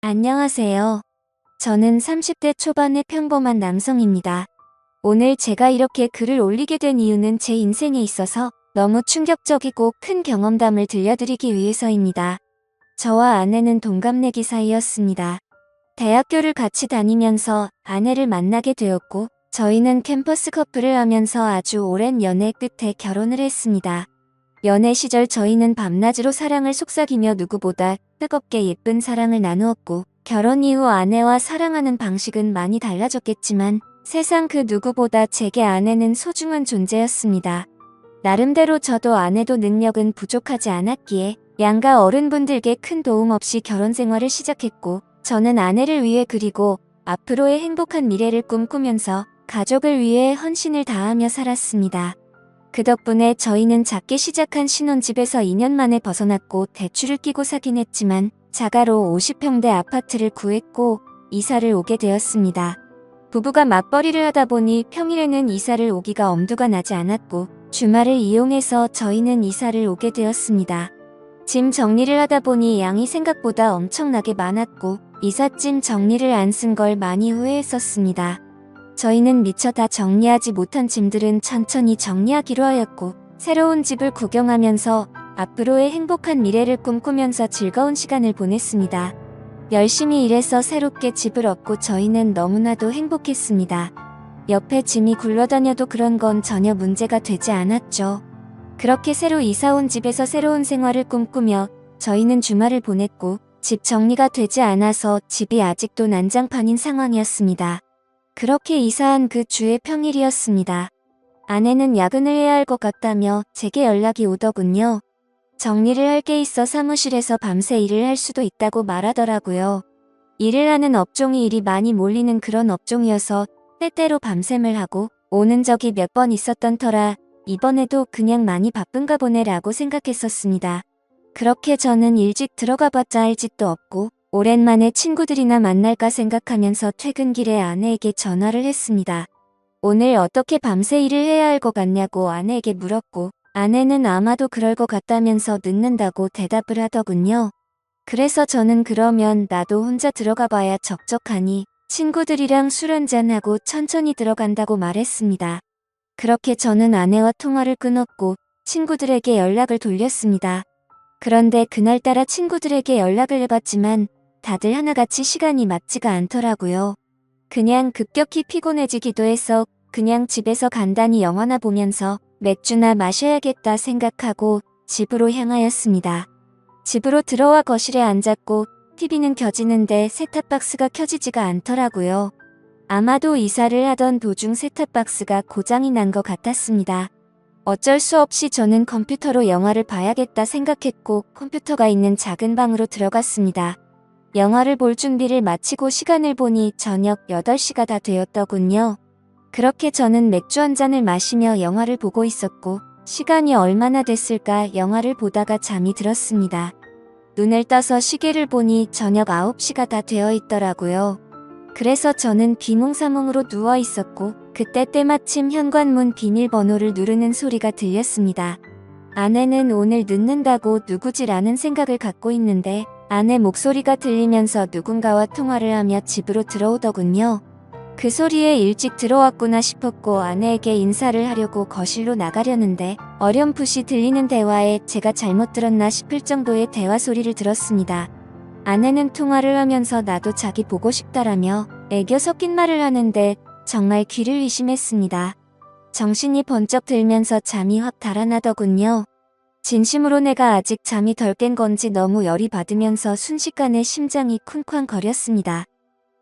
안녕하세요. 저는 30대 초반의 평범한 남성입니다. 오늘 제가 이렇게 글을 올리게 된 이유는 제 인생에 있어서 너무 충격적이고 큰 경험담을 들려드리기 위해서입니다. 저와 아내는 동갑내기 사이였습니다. 대학교를 같이 다니면서 아내를 만나게 되었고, 저희는 캠퍼스 커플을 하면서 아주 오랜 연애 끝에 결혼을 했습니다. 연애 시절 저희는 밤낮으로 사랑을 속삭이며 누구보다 뜨겁게 예쁜 사랑을 나누었고, 결혼 이후 아내와 사랑하는 방식은 많이 달라졌겠지만 세상 그 누구보다 제게 아내는 소중한 존재였습니다. 나름대로 저도 아내도 능력은 부족하지 않았기에 양가 어른분들께 큰 도움 없이 결혼 생활을 시작했고, 저는 아내를 위해 그리고 앞으로의 행복한 미래를 꿈꾸면서 가족을 위해 헌신을 다하며 살았습니다. 그 덕분에 저희는 작게 시작한 신혼집에서 2년 만에 벗어났고 대출을 끼고 사긴 했지만 자가로 50평대 아파트를 구했고 이사를 오게 되었습니다. 부부가 맞벌이를 하다 보니 평일에는 이사를 오기가 엄두가 나지 않았고 주말을 이용해서 저희는 이사를 오게 되었습니다. 짐 정리를 하다 보니 양이 생각보다 엄청나게 많았고 이삿짐 정리를 안 쓴 걸 많이 후회했었습니다. 저희는 미처 다 정리하지 못한 짐들은 천천히 정리하기로 하였고 새로운 집을 구경하면서 앞으로의 행복한 미래를 꿈꾸면서 즐거운 시간을 보냈습니다. 열심히 일해서 새롭게 집을 얻고 저희는 너무나도 행복했습니다. 옆에 짐이 굴러다녀도 그런 건 전혀 문제가 되지 않았죠. 그렇게 새로 이사온 집에서 새로운 생활을 꿈꾸며 저희는 주말을 보냈고 집 정리가 되지 않아서 집이 아직도 난장판인 상황이었습니다. 그렇게 이사한 그 주의 평일이었습니다. 아내는 야근을 해야 할 것 같다며 제게 연락이 오더군요. 정리를 할 게 있어 사무실에서 밤새 일을 할 수도 있다고 말하더라고요. 일을 하는 업종이 일이 많이 몰리는 그런 업종이어서 때때로 밤샘을 하고 오는 적이 몇 번 있었던 터라 이번에도 그냥 많이 바쁜가 보네라고 생각했었습니다. 그렇게 저는 일찍 들어가봤자 할 짓도 없고 오랜만에 친구들이나 만날까 생각하면서 퇴근길에 아내에게 전화를 했습니다. 오늘 어떻게 밤새 일을 해야 할 것 같냐고 아내에게 물었고 아내는 아마도 그럴 것 같다면서 늦는다고 대답을 하더군요. 그래서 저는 그러면 나도 혼자 들어가 봐야 적적하니 친구들이랑 술 한잔하고 천천히 들어간다고 말했습니다. 그렇게 저는 아내와 통화를 끊었고 친구들에게 연락을 돌렸습니다. 그런데 그날따라 친구들에게 연락을 해봤지만 다들 하나같이 시간이 맞지가 않더라고요. 그냥 급격히 피곤해지기도 해서 그냥 집에서 간단히 영화나 보면서 맥주나 마셔야겠다 생각하고 집으로 향하였습니다. 집으로 들어와 거실에 앉았고 TV는 켜지는데 셋탑박스가 켜지지가 않더라고요. 아마도 이사를 하던 도중 셋탑박스가 고장이 난 것 같았습니다. 어쩔 수 없이 저는 컴퓨터로 영화를 봐야겠다 생각했고 컴퓨터가 있는 작은 방으로 들어갔습니다. 영화를 볼 준비를 마치고 시간을 보니 저녁 8시가 다 되었더군요. 그렇게 저는 맥주 한 잔을 마시며 영화를 보고 있었고 시간이 얼마나 됐을까 영화를 보다가 잠이 들었습니다. 눈을 떠서 시계를 보니 저녁 9시가 다 되어 있더라고요. 그래서 저는 비몽사몽으로 누워 있었고 그때 때마침 현관문 비밀번호를 누르는 소리가 들렸습니다. 아내는 오늘 늦는다고 누구지라는 생각을 갖고 있는데 아내 목소리가 들리면서 누군가와 통화를 하며 집으로 들어오더군요. 그 소리에 일찍 들어왔구나 싶었고 아내에게 인사를 하려고 거실로 나가려는데 어렴풋이 들리는 대화에 제가 잘못 들었나 싶을 정도의 대화 소리를 들었습니다. 아내는 통화를 하면서 나도 자기 보고 싶다라며 애교 섞인 말을 하는데 정말 귀를 의심했습니다. 정신이 번쩍 들면서 잠이 확 달아나더군요. 진심으로 내가 아직 잠이 덜 깬 건지 너무 열이 받으면서 순식간에 심장이 쿵쾅거렸습니다.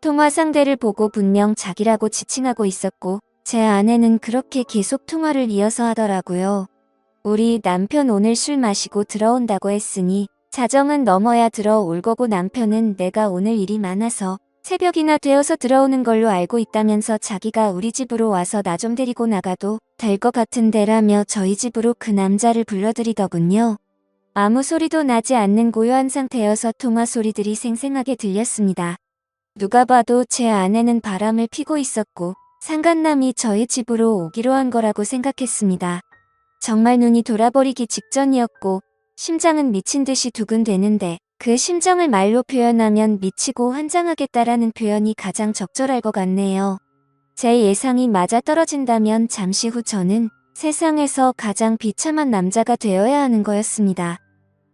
통화 상대를 보고 분명 자기라고 지칭하고 있었고 제 아내는 그렇게 계속 통화를 이어서 하더라고요. 우리 남편 오늘 술 마시고 들어온다고 했으니 자정은 넘어야 들어올 거고 남편은 내가 오늘 일이 많아서 새벽이나 되어서 들어오는 걸로 알고 있다면서 자기가 우리 집으로 와서 나 좀 데리고 나가도 될 것 같은데라며 저희 집으로 그 남자를 불러들이더군요. 아무 소리도 나지 않는 고요한 상태여서 통화 소리들이 생생하게 들렸습니다. 누가 봐도 제 아내는 바람을 피고 있었고 상간남이 저희 집으로 오기로 한 거라고 생각했습니다. 정말 눈이 돌아버리기 직전이었고 심장은 미친 듯이 두근대는데 그 심정을 말로 표현하면 미치고 환장하겠다라는 표현이 가장 적절할 것 같네요. 제 예상이 맞아떨어진다면 잠시 후 저는 세상에서 가장 비참한 남자가 되어야 하는 거였습니다.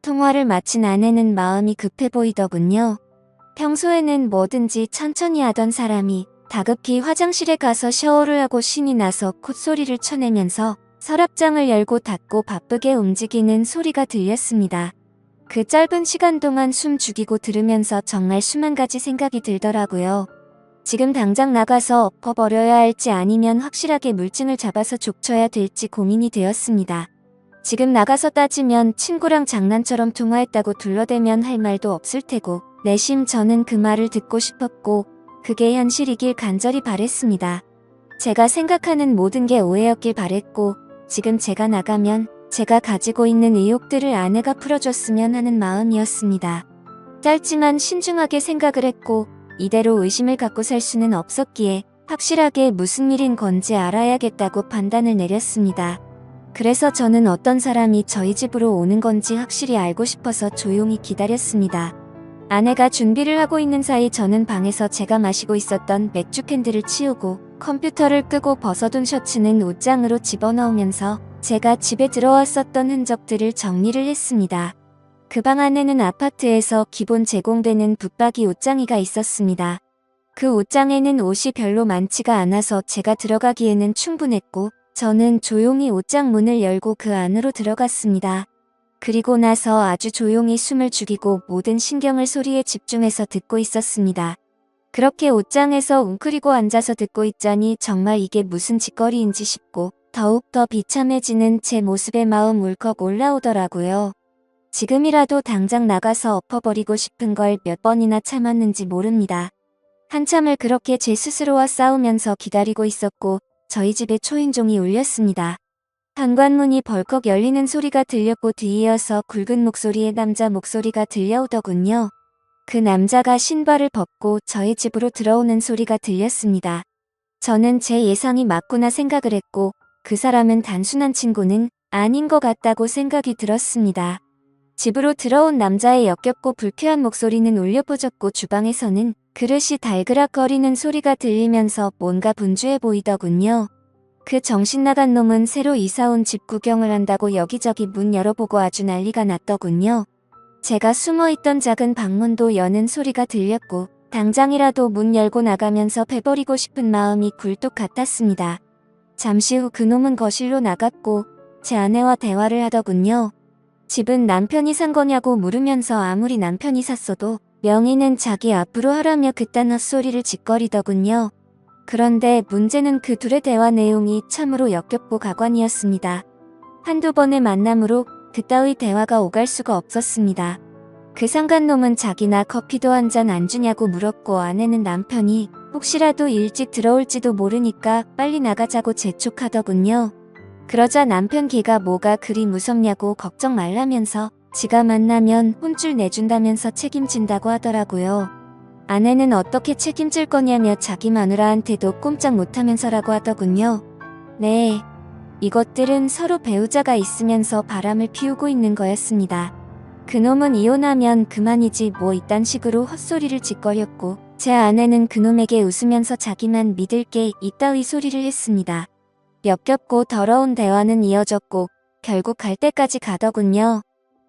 통화를 마친 아내는 마음이 급해 보이더군요. 평소에는 뭐든지 천천히 하던 사람이 다급히 화장실에 가서 샤워를 하고 신이 나서 콧소리를 쳐내면서 서랍장을 열고 닫고 바쁘게 움직이는 소리가 들렸습니다. 그 짧은 시간 동안 숨 죽이고 들으면서 정말 수만 가지 생각이 들더라고요. 지금 당장 나가서 엎어버려야 할지 아니면 확실하게 물증을 잡아서 족쳐야 될지 고민이 되었습니다. 지금 나가서 따지면 친구랑 장난처럼 통화했다고 둘러대면 할 말도 없을 테고 내심 저는 그 말을 듣고 싶었고 그게 현실이길 간절히 바랬습니다. 제가 생각하는 모든 게 오해였길 바랬고 지금 제가 나가면 제가 가지고 있는 의혹들을 아내가 풀어줬으면 하는 마음이었습니다. 짧지만 신중하게 생각을 했고 이대로 의심을 갖고 살 수는 없었기에 확실하게 무슨 일인 건지 알아야겠다고 판단을 내렸습니다. 그래서 저는 어떤 사람이 저희 집으로 오는 건지 확실히 알고 싶어서 조용히 기다렸습니다. 아내가 준비를 하고 있는 사이 저는 방에서 제가 마시고 있었던 맥주 캔들을 치우고 컴퓨터를 끄고 벗어둔 셔츠는 옷장으로 집어넣으면서 제가 집에 들어왔었던 흔적들을 정리를 했습니다. 그 방 안에는 아파트에서 기본 제공되는 붙박이 옷장이가 있었습니다. 그 옷장에는 옷이 별로 많지가 않아서 제가 들어가기에는 충분했고 저는 조용히 옷장 문을 열고 그 안으로 들어갔습니다. 그리고 나서 아주 조용히 숨을 죽이고 모든 신경을 소리에 집중해서 듣고 있었습니다. 그렇게 옷장에서 웅크리고 앉아서 듣고 있자니 정말 이게 무슨 짓거리인지 싶고 더욱더 비참해지는 제 모습에 마음 울컥 올라오더라고요. 지금이라도 당장 나가서 엎어버리고 싶은 걸 몇 번이나 참았는지 모릅니다. 한참을 그렇게 제 스스로와 싸우면서 기다리고 있었고 저희 집에 초인종이 울렸습니다. 현관문이 벌컥 열리는 소리가 들렸고 뒤이어서 굵은 목소리의 남자 목소리가 들려오더군요. 그 남자가 신발을 벗고 저희 집으로 들어오는 소리가 들렸습니다. 저는 제 예상이 맞구나 생각을 했고 그 사람은 단순한 친구는 아닌 것 같다고 생각이 들었습니다. 집으로 들어온 남자의 역겹고 불쾌한 목소리는 울려 퍼졌고 주방에서는 그릇이 달그락거리는 소리가 들리면서 뭔가 분주해 보이더군요. 그 정신나간 놈은 새로 이사온 집 구경을 한다고 여기저기 문 열어보고 아주 난리가 났더군요. 제가 숨어있던 작은 방문도 여는 소리가 들렸고 당장이라도 문 열고 나가면서 패버리고 싶은 마음이 굴뚝 같았습니다. 잠시 후 그놈은 거실로 나갔고 제 아내와 대화를 하더군요. 집은 남편이 산 거냐고 물으면서 아무리 남편이 샀어도 명의는 자기 앞으로 하라며 그딴 헛소리를 짓거리더군요. 그런데 문제는 그 둘의 대화 내용이 참으로 역겹고 가관이었습니다. 한두 번의 만남으로 그따위 대화가 오갈 수가 없었습니다. 그 상간놈은 자기나 커피도 한 잔 안 주냐고 물었고 아내는 남편이 혹시라도 일찍 들어올지도 모르니까 빨리 나가자고 재촉하더군요. 그러자 남편 걔가 뭐가 그리 무섭냐고 걱정 말라면서 지가 만나면 혼쭐 내준다면서 책임진다고 하더라고요. 아내는 어떻게 책임질 거냐며 자기 마누라한테도 꼼짝 못하면서라고 하더군요. 네. 이것들은 서로 배우자가 있으면서 바람을 피우고 있는 거였습니다. 그놈은 이혼하면 그만이지 뭐 이딴 식으로 헛소리를 짓거렸고 제 아내는 그놈에게 웃으면서 자기만 믿을 게 이따위 소리를 했습니다. 역겹고 더러운 대화는 이어졌고 결국 갈 때까지 가더군요.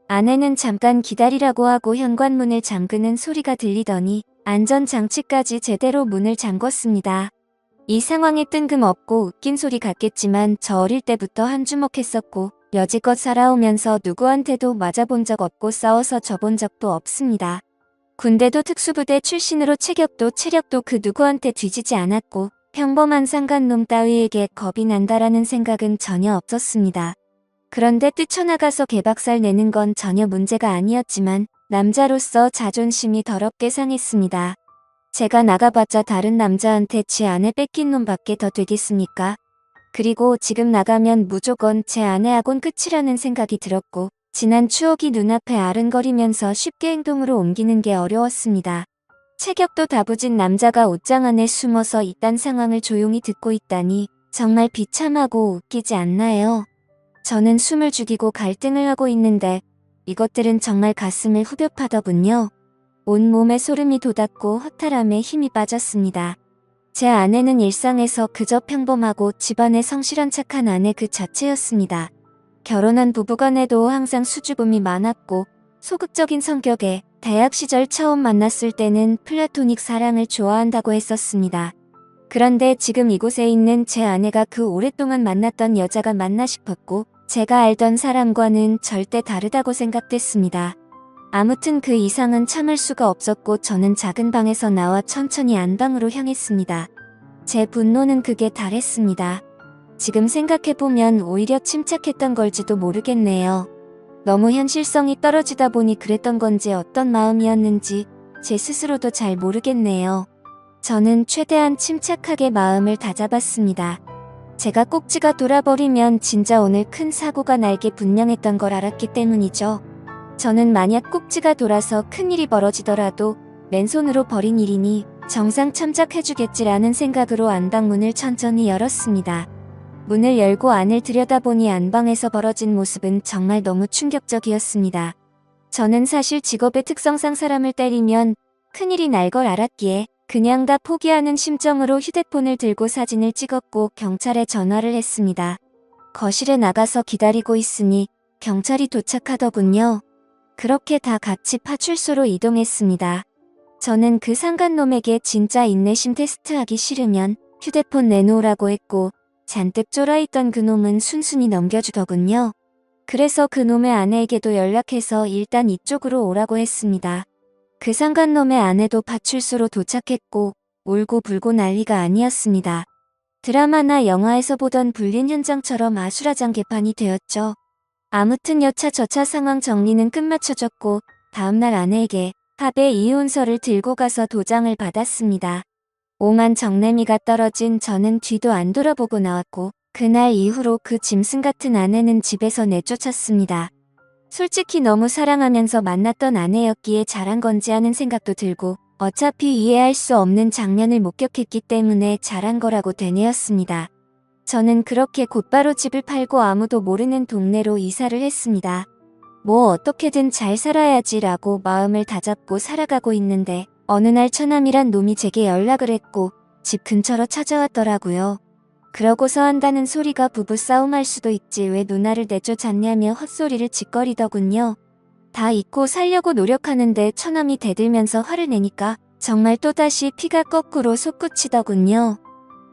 아내는 잠깐 기다리라고 하고 현관문을 잠그는 소리가 들리더니 안전장치까지 제대로 문을 잠궜습니다. 이 상황이 뜬금없고 웃긴 소리 같겠지만 저 어릴 때부터 한주먹했었고 여지껏 살아오면서 누구한테도 맞아본 적 없고 싸워서 져본 적도 없습니다. 군대도 특수부대 출신으로 체력도 그 누구한테 뒤지지 않았고 평범한 상간놈 따위에게 겁이 난다라는 생각은 전혀 없었습니다. 그런데 뛰쳐나가서 개박살 내는 건 전혀 문제가 아니었지만 남자로서 자존심이 더럽게 상했습니다. 제가 나가봤자 다른 남자한테 제 아내 뺏긴 놈밖에 더 되겠습니까? 그리고 지금 나가면 무조건 제 아내하곤 끝이라는 생각이 들었고 지난 추억이 눈앞에 아른거리면서 쉽게 행동으로 옮기는 게 어려웠습니다. 체격도 다부진 남자가 옷장 안에 숨어서 이딴 상황을 조용히 듣고 있다니 정말 비참하고 웃기지 않나요? 저는 숨을 죽이고 갈등을 하고 있는데 이것들은 정말 가슴을 후벼 파더군요. 온몸에 소름이 돋았고 허탈함에 힘이 빠졌습니다. 제 아내는 일상에서 그저 평범하고 집안에 성실한 착한 아내 그 자체였습니다. 결혼한 부부간에도 항상 수줍음이 많았고 소극적인 성격에 대학 시절 처음 만났을 때는 플라토닉 사랑을 좋아한다고 했었습니다. 그런데 지금 이곳에 있는 제 아내가 그 오랫동안 만났던 여자가 맞나 싶었고 제가 알던 사람과는 절대 다르다고 생각됐습니다. 아무튼 그 이상은 참을 수가 없었고 저는 작은 방에서 나와 천천히 안방으로 향했습니다. 제 분노는 극에 달했습니다. 지금 생각해보면 오히려 침착했던 걸지도 모르겠네요. 너무 현실성이 떨어지다 보니 그랬던 건지 어떤 마음이었는지 제 스스로도 잘 모르겠네요. 저는 최대한 침착하게 마음을 다잡았습니다. 제가 꼭지가 돌아버리면 진짜 오늘 큰 사고가 날 게 분명했던 걸 알았기 때문이죠. 저는 만약 꼭지가 돌아서 큰일이 벌어지더라도 맨손으로 벌인 일이니 정상 참작해주겠지라는 생각으로 안방문을 천천히 열었습니다. 문을 열고 안을 들여다보니 안방에서 벌어진 모습은 정말 너무 충격적이었습니다. 저는 사실 직업의 특성상 사람을 때리면 큰일이 날 걸 알았기에 그냥 다 포기하는 심정으로 휴대폰을 들고 사진을 찍었고 경찰에 전화를 했습니다. 거실에 나가서 기다리고 있으니 경찰이 도착하더군요. 그렇게 다 같이 파출소로 이동했습니다. 저는 그 상간놈에게 진짜 인내심 테스트하기 싫으면 휴대폰 내놓으라고 했고 잔뜩 쫄아있던 그놈은 순순히 넘겨주더군요. 그래서 그놈의 아내에게도 연락해서 일단 이쪽으로 오라고 했습니다. 그 상간놈의 아내도 파출소로 도착했고 울고불고 난리가 아니었습니다. 드라마나 영화에서 보던 불륜 현장처럼 아수라장 개판이 되었죠. 아무튼 여차저차 상황 정리는 끝마쳐졌고 다음날 아내에게 합의 이혼서를 들고 가서 도장을 받았습니다. 오만 정내미가 떨어진 저는 뒤도 안 돌아보고 나왔고 그날 이후로 그 짐승 같은 아내는 집에서 내쫓았습니다. 솔직히 너무 사랑하면서 만났던 아내였기에 잘한 건지 하는 생각도 들고 어차피 이해할 수 없는 장면을 목격했기 때문에 잘한 거라고 되뇌었습니다. 저는 그렇게 곧바로 집을 팔고 아무도 모르는 동네로 이사를 했습니다. 뭐 어떻게든 잘 살아야지라고 마음을 다잡고 살아가고 있는데 어느 날 처남이란 놈이 제게 연락을 했고 집 근처로 찾아왔더라고요. 그러고서 한다는 소리가 부부싸움할 수도 있지 왜 누나를 내쫓았냐며 헛소리를 짓거리더군요. 다 잊고 살려고 노력하는데 처남이 대들면서 화를 내니까 정말 또다시 피가 거꾸로 솟구치더군요.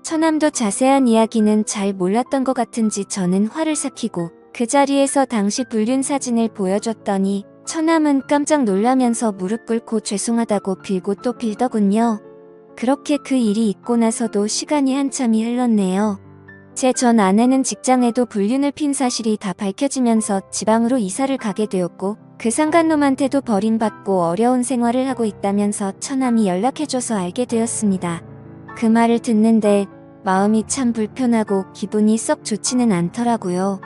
처남도 자세한 이야기는 잘 몰랐던 것 같은지 저는 화를 삭히고 그 자리에서 당시 불륜 사진을 보여줬더니 처남은 깜짝 놀라면서 무릎 꿇고 죄송하다고 빌고 또 빌더군요. 그렇게 그 일이 있고 나서도 시간이 한참이 흘렀네요. 제 전 아내는 직장에도 불륜을 핀 사실이 다 밝혀지면서 지방으로 이사를 가게 되었고 그 상간놈한테도 버림받고 어려운 생활을 하고 있다면서 처남이 연락해줘서 알게 되었습니다. 그 말을 듣는데 마음이 참 불편하고 기분이 썩 좋지는 않더라고요.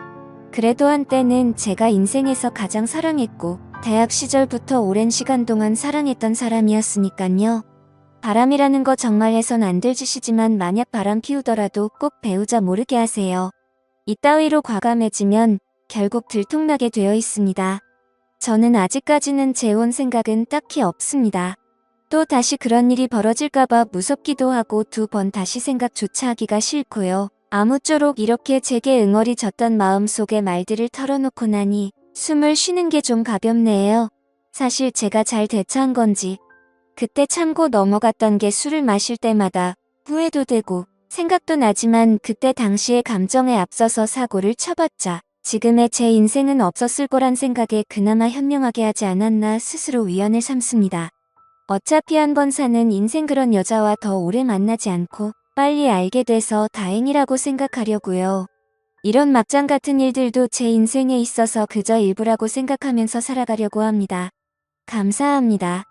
그래도 한때는 제가 인생에서 가장 사랑했고 대학 시절부터 오랜 시간 동안 사랑했던 사람이었으니깐요. 바람이라는 거 정말 해선 안 될 짓이지만 만약 바람 피우더라도 꼭 배우자 모르게 하세요. 이따위로 과감해지면 결국 들통나게 되어 있습니다. 저는 아직까지는 재혼 생각은 딱히 없습니다. 또 다시 그런 일이 벌어질까봐 무섭기도 하고 두 번 다시 생각조차 하기가 싫고요. 아무쪼록 이렇게 제게 응어리 졌던 마음속의 말들을 털어놓고 나니 숨을 쉬는 게 좀 가볍네요. 사실 제가 잘 대처한 건지 그때 참고 넘어갔던 게 술을 마실 때마다 후회도 되고 생각도 나지만 그때 당시의 감정에 앞서서 사고를 쳐봤자 지금의 제 인생은 없었을 거란 생각에 그나마 현명하게 하지 않았나 스스로 위안을 삼습니다. 어차피 한 번 사는 인생 그런 여자와 더 오래 만나지 않고 빨리 알게 돼서 다행이라고 생각하려고요. 이런 막장 같은 일들도 제 인생에 있어서 그저 일부라고 생각하면서 살아가려고 합니다. 감사합니다.